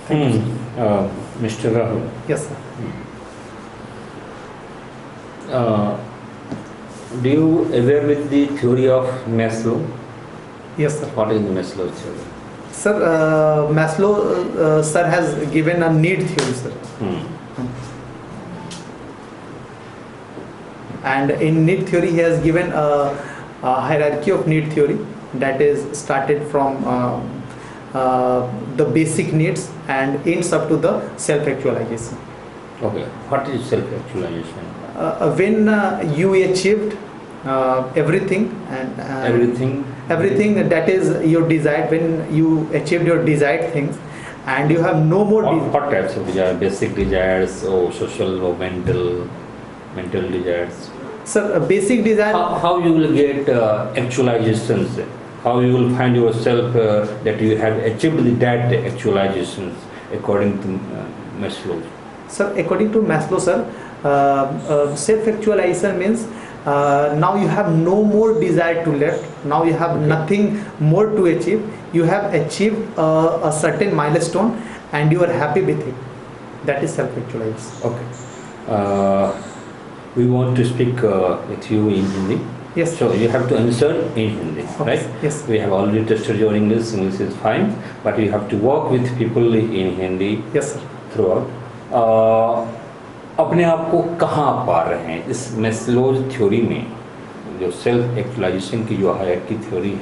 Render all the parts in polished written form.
Mr. Rahul. Yes, sir. Do you aware with the theory of Maslow? Yes, sir. What is the Maslow theory? Sir, Maslow, sir, has given a need theory, sir. And in need theory, he has given a hierarchy of need theory that is started from the basic needs and ends up to the self-actualization. Okay. What is self-actualization? When you achieved everything and everything that is your desire, when you achieved your desired things and you have no more what types of desire? Basic desires or social or mental desires? Sir, basic desire. How you will get actualizations? How you will find yourself that you have achieved that actualizations according to Maslow? Sir, according to Maslow, sir, self-actualization means now you have no more desire to left. Now you have nothing more to achieve. You have achieved a certain milestone and you are happy with it. That is self-actualization. Okay. We want to speak with you in Hindi. Yes. So you have to answer in Hindi, okay. right? Yes. We have already tested your English. English is fine, but you have to work with people in Hindi. Yes, sir. Throughout. अपने आप को कहाँ पा रहे हैं इस Maslow's theory में, जो सेल्फ एक्चुअलाइजेशन की जो हायरार्की थ्योरी है,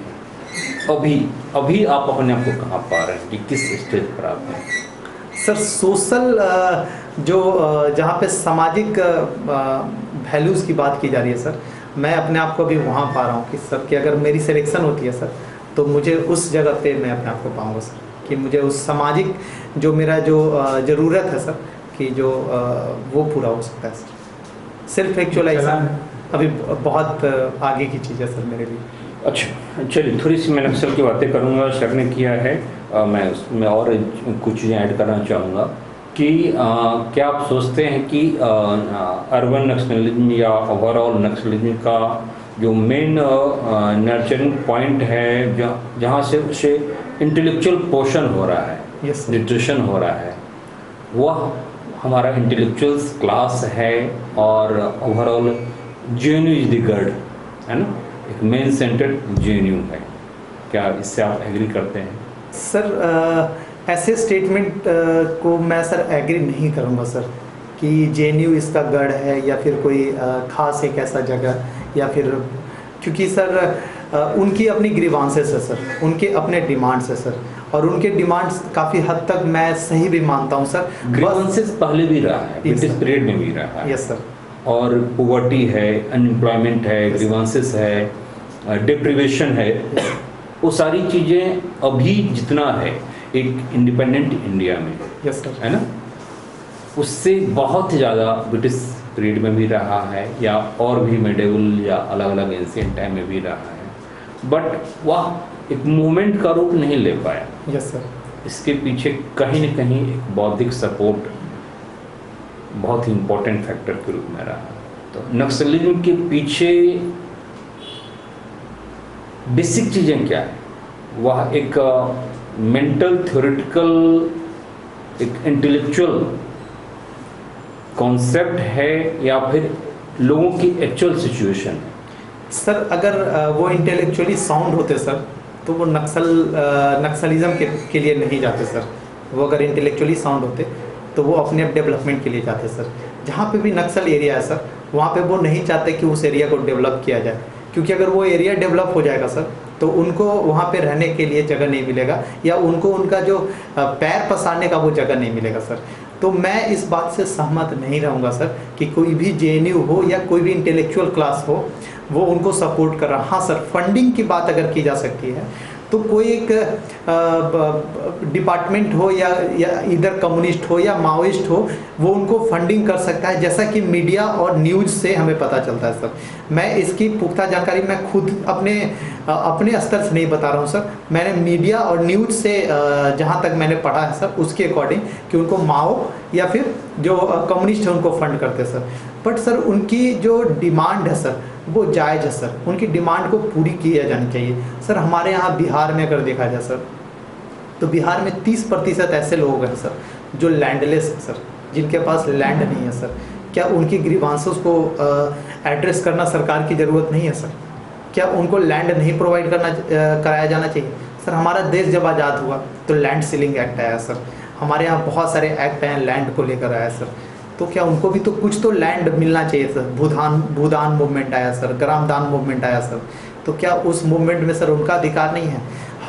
अभी आप अपने आप को कहाँ पा रहे हैं कि किस स्टेज पर आप हैं? सर, सोशल जो जहाँ पे सामाजिक वैल्यूज़ की बात की जा रही है सर, मैं अपने आप को अभी वहाँ पा रहा हूँ कि सर कि अगर मेरी सिलेक्शन होती है सर तो मुझे उस जगह पे मैं अपने आप को पाऊँगा सर, कि मुझे उस सामाजिक जो मेरा जो ज़रूरत है सर कि जो वो पूरा हो सकता है सर। सेल्फ एक्चुअलाइजेशन अभी बहुत आगे की चीज़ है सर मेरे लिए। अच्छा, चलिए थोड़ी सी मैं नक्सल की बातें करूँगा, सर ने किया है, मैं उसमें और कुछ चीज़ें ऐड करना चाहूँगा कि क्या आप सोचते हैं कि अर्बन नक्सलिज्म या ओवरऑल नक्सलिज्म का जो मेन नर्चरिंग पॉइंट है, जहाँ से उसे इंटेलेक्चुअल पोषण हो रहा है, yes, न्यूट्रिशन हो रहा है, वह हमारा इंटेलेक्चुअल्स क्लास है और overall JNU is the God, है ना, एक मेन सेंटर्ड जेएनयू है। क्या इससे आप एग्री करते हैं? सर, ऐसे स्टेटमेंट को मैं सर एग्री नहीं करूँगा सर कि जेएनयू इसका गढ़ है या फिर कोई खास एक ऐसा जगह, या फिर क्योंकि सर उनकी अपनी ग्रीवांसेस है सर, उनके अपने डिमांड्स है सर, और उनके डिमांड्स काफ़ी हद तक मैं सही भी मानता हूँ सर। ग्रीवांसेस पहले भी रहा है, ब्रिटिश पीरियड में भी रहा है। Yes sir. और पॉवर्टी है, अनएम्प्लॉयमेंट है, ग्रीवांसेस है, डिप्रीवेशन है, वो सारी चीज़ें अभी जितना है एक इंडिपेंडेंट इंडिया में, यस सर, है ना, उससे बहुत ज़्यादा ब्रिटिश पीरियड में भी रहा है या और भी मेडिवल या अलग अलग एंशिएंट टाइम में भी रहा है, बट वह एक मूवमेंट का रूप नहीं ले पाया। Yes sir. इसके पीछे कहीं न कहीं एक बौद्धिक सपोर्ट बहुत ही इम्पोर्टेंट फैक्टर के रूप में रहा। तो नक्सलिज्म के पीछे बेसिक चीज़ें क्या है? वह एक मेंटल थ्योरेटिकल एक इंटेलेक्चुअल कॉन्सेप्ट है या फिर लोगों की एक्चुअल सिचुएशन है? सर, अगर वो इंटेलेक्चुअली साउंड होते सर तो वो नक्सलिज्म के लिए नहीं जाते सर। वो अगर इंटेलेक्चुअली साउंड होते तो वो अपने डेवलपमेंट के लिए जाते सर। जहाँ पे भी नक्सल एरिया है सर, वहाँ पे वो नहीं चाहते कि उस एरिया को डेवलप किया जाए, क्योंकि अगर वो एरिया डेवलप हो जाएगा सर तो उनको वहाँ पे रहने के लिए जगह नहीं मिलेगा, या उनको उनका जो पैर पसारने का वो जगह नहीं मिलेगा सर। तो मैं इस बात से सहमत नहीं रहूँगा सर कि कोई भी जेएनयू हो या कोई भी इंटेलेक्चुअल क्लास हो वो उनको सपोर्ट कर रहा। हाँ सर, फंडिंग की बात अगर की जा सकती है तो कोई एक डिपार्टमेंट हो या इधर कम्युनिस्ट हो या माओइस्ट हो, वो उनको फंडिंग कर सकता है, जैसा कि मीडिया और न्यूज़ से हमें पता चलता है सर। मैं इसकी पुख्ता जानकारी मैं खुद अपने स्तर से नहीं बता रहा हूँ सर, मैंने मीडिया और न्यूज़ से जहाँ तक मैंने पढ़ा है सर उसके अकॉर्डिंग कि उनको माओ या फिर जो कम्युनिस्ट है उनको फंड करते सर। बट सर उनकी जो डिमांड है सर वो जायज़ है सर, उनकी डिमांड को पूरी किया जानी चाहिए सर। हमारे यहाँ बिहार में अगर देखा जाए सर तो बिहार में 30% ऐसे लोग हैं सर जो लैंडलेस हैं सर, जिनके पास लैंड नहीं है सर। क्या उनकी ग्रीवांसेस को एड्रेस करना सरकार की ज़रूरत नहीं है सर? क्या उनको लैंड नहीं प्रोवाइड कराया जाना चाहिए सर? हमारा देश जब आज़ाद हुआ तो लैंड सीलिंग एक्ट आया सर, हमारे यहाँ बहुत सारे एक्ट हैं लैंड को लेकर आया सर। तो क्या उनको भी तो कुछ तो लैंड मिलना चाहिए सर? भूदान मूवमेंट आया सर, ग्रामदान मूवमेंट आया सर, तो क्या उस मूवमेंट में सर उनका अधिकार नहीं है?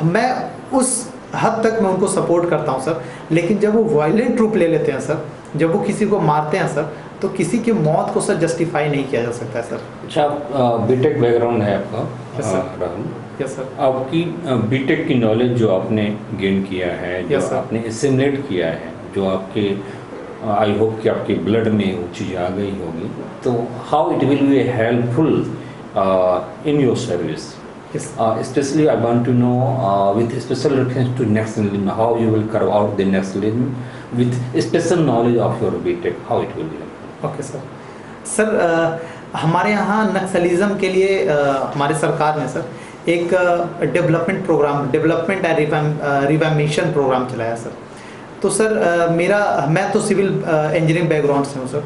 मैं उस हद तक मैं उनको सपोर्ट करता हूँ सर, लेकिन जब वो वायलेंट रूप ले लेते हैं सर, जब वो किसी को मारते हैं सर, तो किसी की मौत को सर जस्टिफाई नहीं किया जा सकता है सर। अच्छा, बीटेक बैकग्राउंड है आपका राहुल? Yes sir. आपकी बीटेक की नॉलेज जो आपने गेन किया है, जो आपने एसिमुलेट किया है, जो आपके आई होप कि आपके ब्लड में वो चीज़ आ गई होगी, तो how it will be helpful in your service? Especially I want to know with special reference to nationalism, how you will carve out the nationalism with special knowledge of your BTech, how it will be? Okay sir, हमारे यहाँ नक्सलिज्म के लिए हमारे सरकार ने sir एक development programme, development and रिवैम्पमेशन programme चलाया सर। तो सर मैं तो सिविल इंजीनियरिंग बैकग्राउंड से हूँ सर।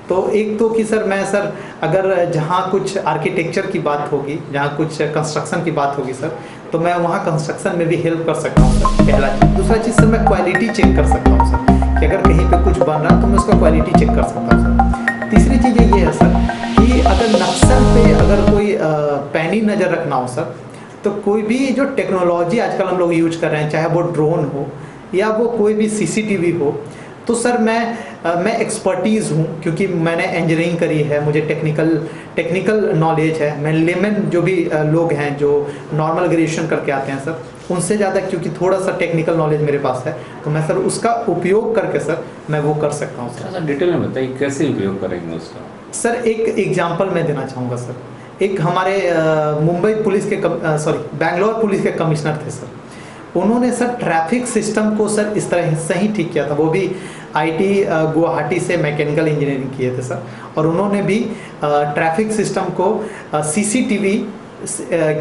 तो एक तो कि सर मैं सर अगर जहाँ कुछ आर्किटेक्चर की बात होगी, जहाँ कुछ कंस्ट्रक्शन की बात होगी सर, तो मैं वहाँ कंस्ट्रक्शन में भी हेल्प कर सकता हूँ सर, पहला चीज़। दूसरा चीज़ सर, मैं क्वालिटी चेक कर सकता हूँ सर, कि अगर कहीं पे कुछ बन रहा है तो मैं उसका क्वालिटी चेक कर सकता हूँ सर। तीसरी चीज़ ये है सर कि अगर नक्सल पे अगर कोई पैनी नज़र रखना हो सर, तो कोई भी जो टेक्नोलॉजी आजकल हम लोग यूज कर रहे हैं, चाहे वो ड्रोन हो या वो कोई भी CCTV हो, तो सर मैं एक्सपर्टीज़ हूँ, क्योंकि मैंने इंजीनियरिंग करी है, मुझे टेक्निकल नॉलेज है। मैं लेमन जो भी लोग हैं जो नॉर्मल ग्रेजुएशन करके आते हैं सर, उनसे ज़्यादा क्योंकि थोड़ा सा टेक्निकल नॉलेज मेरे पास है, तो मैं सर उसका उपयोग करके सर मैं वो कर सकता हूँ सर। डिटेल में बताइए कैसे उपयोग करेंगे उसका? सर एक एग्जांपल मैं देना चाहूँगा सर। एक हमारे मुंबई पुलिस के बैंगलोर पुलिस के कमिश्नर थे सर। उन्होंने सर ट्रैफिक सिस्टम को सर इस तरह से ही ठीक किया था। वो भी IIT गुवाहाटी से मैकेनिकल इंजीनियरिंग किए थे सर, और उन्होंने भी ट्रैफिक सिस्टम को CCTV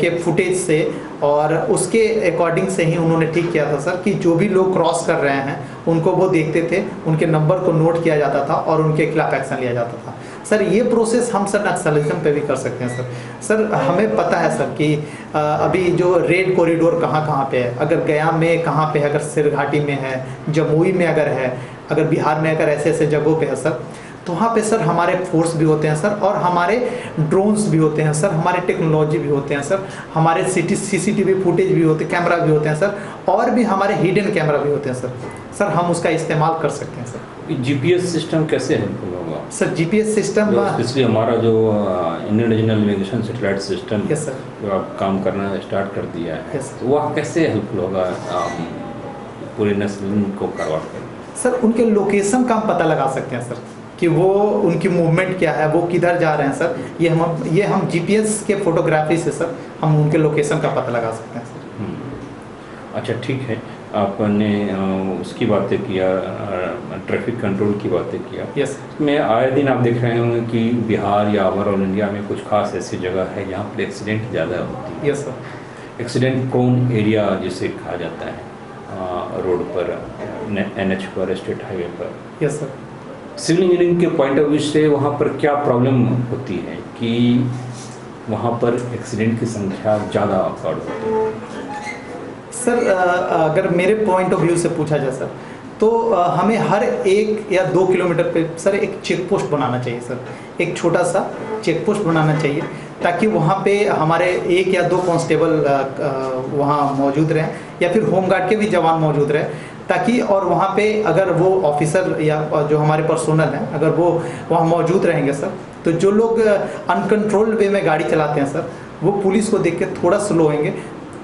के फुटेज से और उसके अकॉर्डिंग से ही उन्होंने ठीक किया था सर, कि जो भी लोग क्रॉस कर रहे हैं उनको वो देखते थे, उनके नंबर को नोट किया जाता था और उनके खिलाफ एक्शन लिया जाता था। सर ये प्रोसेस हम सर नक्सलिज्म पे भी कर सकते हैं सर। सर हमें पता है सर कि अभी जो रेड कॉरिडोर कहाँ कहाँ पे है, अगर गया में कहाँ पे है, अगर सिरघाटी में है, जमुई में अगर है, अगर बिहार में अगर ऐसे ऐसे जगहों पे है सर, तो वहाँ पे सर हमारे फोर्स भी होते हैं सर, और हमारे ड्रोन्स भी होते हैं सर, हमारे टेक्नोलॉजी भी होते हैं सर, हमारे CCTV फुटेज भी होते, कैमरा भी होते हैं सर, और भी हमारे हिडन कैमरा भी होते हैं सर। सर हम उसका इस्तेमाल कर सकते हैं सर। GPS सिस्टम कैसे हेल्पफुल होगा सर? GPS सिस्टम इसलिए हमारा जो Indian regional navigation satellite system yes sir जो आप काम करना स्टार्ट कर दिया है, यस तो वह कैसे हेल्पफुल होगा पूरे नस्ल को करवा कर? सर उनके लोकेशन का हम पता लगा सकते हैं सर, कि वो उनकी मूवमेंट क्या है, वो किधर जा रहे हैं सर। ये हम GPS के फोटोग्राफी से सर हम उनके लोकेशन का पता लगा सकते हैं सर। अच्छा ठीक है, आपने उसकी बातें किया, ट्रैफक कंट्रोल की बातें किया। यस मैं आए दिन आप देख रहे होंगे कि बिहार या ओवरऑल इंडिया में कुछ खास ऐसी जगह है जहाँ पर एक्सीडेंट ज़्यादा होती है। Yes sir. Accident prone area जिसे कहा जाता है, रोड पर, NH पर, स्टेट हाईवे पर। Yes sir. सिविल इंजीनियरिंग के पॉइंट ऑफ व्यू से वहाँ पर क्या प्रॉब्लम होती है कि वहाँ पर एक्सीडेंट की संख्या ज़्यादा रिकॉर्ड होती है? सर अगर मेरे पॉइंट ऑफ व्यू से पूछा जाए सर, तो हमें हर 1 या 2 किलोमीटर पे सर एक चेक पोस्ट बनाना चाहिए सर। एक छोटा सा चेक पोस्ट बनाना चाहिए, ताकि वहाँ पे हमारे 1 या 2 कांस्टेबल वहाँ मौजूद रहें, या फिर होमगार्ड के भी जवान मौजूद रहे, ताकि और वहाँ पे अगर वो ऑफिसर या जो हमारे पर्सोनल हैं अगर वो वहाँ मौजूद रहेंगे सर, तो जो लोग अनकंट्रोल्ड वे में गाड़ी चलाते हैं सर, वो पुलिस को देख के थोड़ा स्लो होंगे,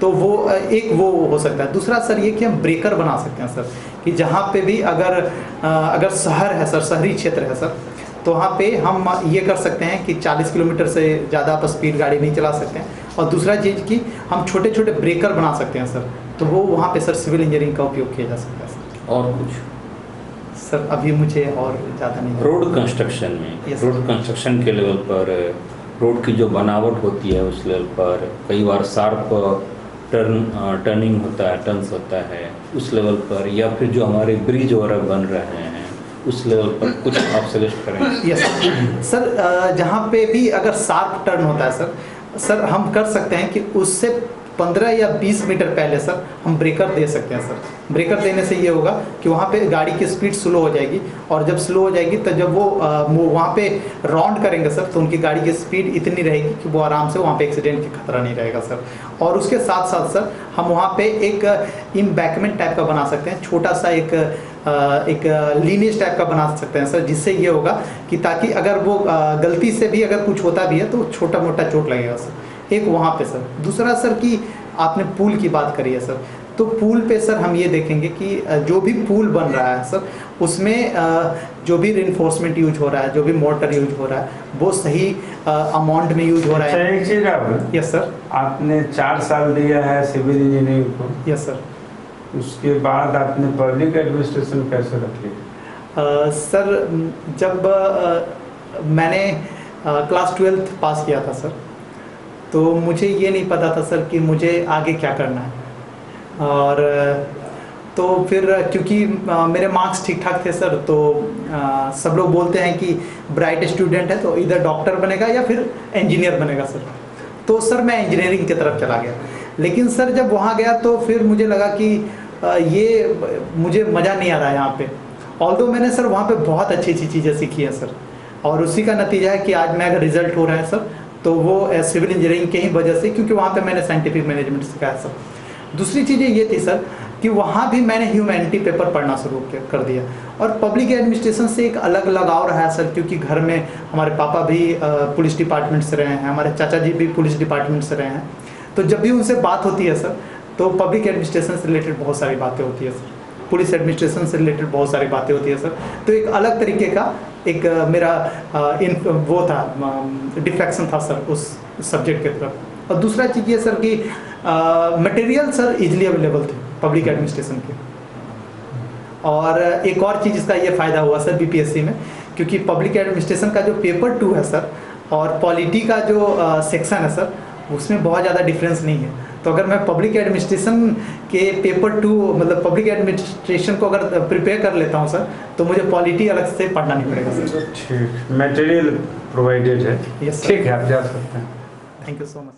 तो वो एक वो हो सकता है। दूसरा सर ये कि हम ब्रेकर बना सकते हैं सर, कि जहाँ पे भी अगर शहर है सर, शहरी क्षेत्र है सर, तो वहाँ पे हम ये कर सकते हैं कि 40 किलोमीटर से ज़्यादा आप स्पीड गाड़ी नहीं चला सकते हैं। और दूसरा चीज़ कि हम छोटे छोटे ब्रेकर बना सकते हैं सर, तो वो वहाँ पे सर सिविल इंजीनियरिंग का उपयोग किया जा सकता है सर। और कुछ सर अभी मुझे और ज़्यादा नहीं। रोड कंस्ट्रक्शन में, रोड कंस्ट्रक्शन के लेवल पर रोड की जो बनावट होती है उस लेवल पर कई बार शार्प टर्निंग होता है, टर्न्स होता है उस लेवल पर, या फिर जो हमारे ब्रिज वगैरह बन रहे हैं उस लेवल पर कुछ आप सजेस्ट करें? यस सर, जहाँ पे भी अगर शार्प टर्न होता है सर हम कर सकते हैं कि उससे 15 या 20 मीटर पहले सर हम ब्रेकर दे सकते हैं सर। ब्रेकर देने से ये होगा कि वहाँ पे गाड़ी की स्पीड स्लो हो जाएगी, और जब स्लो हो जाएगी तो जब वो वहाँ पे राउंड करेंगे सर तो उनकी गाड़ी की स्पीड इतनी रहेगी कि वो आराम से वहाँ पे एक्सीडेंट की खतरा नहीं रहेगा सर। और उसके साथ साथ सर हम वहाँ पे एक इम्बैकमेंट टाइप का बना सकते हैं, छोटा सा एक लीनेज टाइप का बना सकते हैं सर, जिससे ये होगा कि ताकि अगर वो गलती से भी अगर कुछ होता भी है तो छोटा मोटा चोट लगेगा सर। एक वहाँ पे सर। दूसरा सर कि आपने पुल की बात करी है सर, तो पुल पे सर हम ये देखेंगे कि जो भी पुल बन रहा है सर उसमें जो भी रिइंफोर्समेंट यूज हो रहा है, जो भी मोटर यूज हो रहा है वो सही अमाउंट में यूज हो रहा है। एक चीज आप, यस सर। आपने 4 साल दिया है सिविल इंजीनियरिंग को, यस सर। उसके बाद आपने पब्लिक एडमिनिस्ट्रेशन कैसे रख लिया? सर जब मैंने क्लास 12th पास किया था सर, तो मुझे ये नहीं पता था सर कि मुझे आगे क्या करना है। और तो फिर क्योंकि मेरे मार्क्स ठीक ठाक थे सर, तो सब लोग बोलते हैं कि ब्राइट स्टूडेंट है तो इधर डॉक्टर बनेगा या फिर इंजीनियर बनेगा सर। तो सर मैं इंजीनियरिंग की तरफ चला गया। लेकिन सर जब वहाँ गया तो फिर मुझे लगा कि ये मुझे मज़ा नहीं आ रहा है यहाँ पे। ऑल्दो मैंने सर वहाँ पे बहुत अच्छी अच्छी चीज़ें सीखी हैं सर, और उसी का नतीजा है कि आज मैं अगर रिजल्ट हो रहा है सर तो वो सिविल इंजीनियरिंग के ही वजह से, क्योंकि वहाँ पे मैंने साइंटिफिक मैनेजमेंट सीखा है सर। दूसरी चीज़ें ये थी सर कि वहाँ भी मैंने ह्यूमैनिटी पेपर पढ़ना शुरू कर दिया, और पब्लिक एडमिनिस्ट्रेशन से एक अलग लगाव रहा है सर, क्योंकि घर में हमारे पापा भी पुलिस डिपार्टमेंट से रहे हैं, हमारे चाचा जी भी पुलिस डिपार्टमेंट से रहे हैं। तो जब भी उनसे बात होती है सर तो पब्लिक एडमिनिस्ट्रेशन से रिलेटेड बहुत सारी बातें होती है सर, पुलिस एडमिनिस्ट्रेशन से रिलेटेड बहुत सारी बातें होती है सर। तो एक अलग तरीके का एक मेरा वो था, डिफ्लेक्शन था सर उस सब्जेक्ट की तरफ। और दूसरा चीज़ ये सर कि मटेरियल सर इजीली अवेलेबल थे पब्लिक एडमिनिस्ट्रेशन के। और एक और चीज़ इसका ये फ़ायदा हुआ सर बीपीएससी में, क्योंकि पब्लिक एडमिनिस्ट्रेशन का जो पेपर 2 है सर और पॉलिटी का जो सेक्शन है सर, उसमें बहुत ज़्यादा डिफरेंस नहीं है। तो अगर मैं पब्लिक एडमिनिस्ट्रेशन के पेपर 2 मतलब पब्लिक एडमिनिस्ट्रेशन को अगर प्रिपेयर कर लेता हूँ सर, तो मुझे पॉलिटी अलग से पढ़ना नहीं पड़ेगा सर। ठीक, मटेरियल प्रोवाइडेड है। यस ठीक है, आप जा सकते हैं। Thank you so much.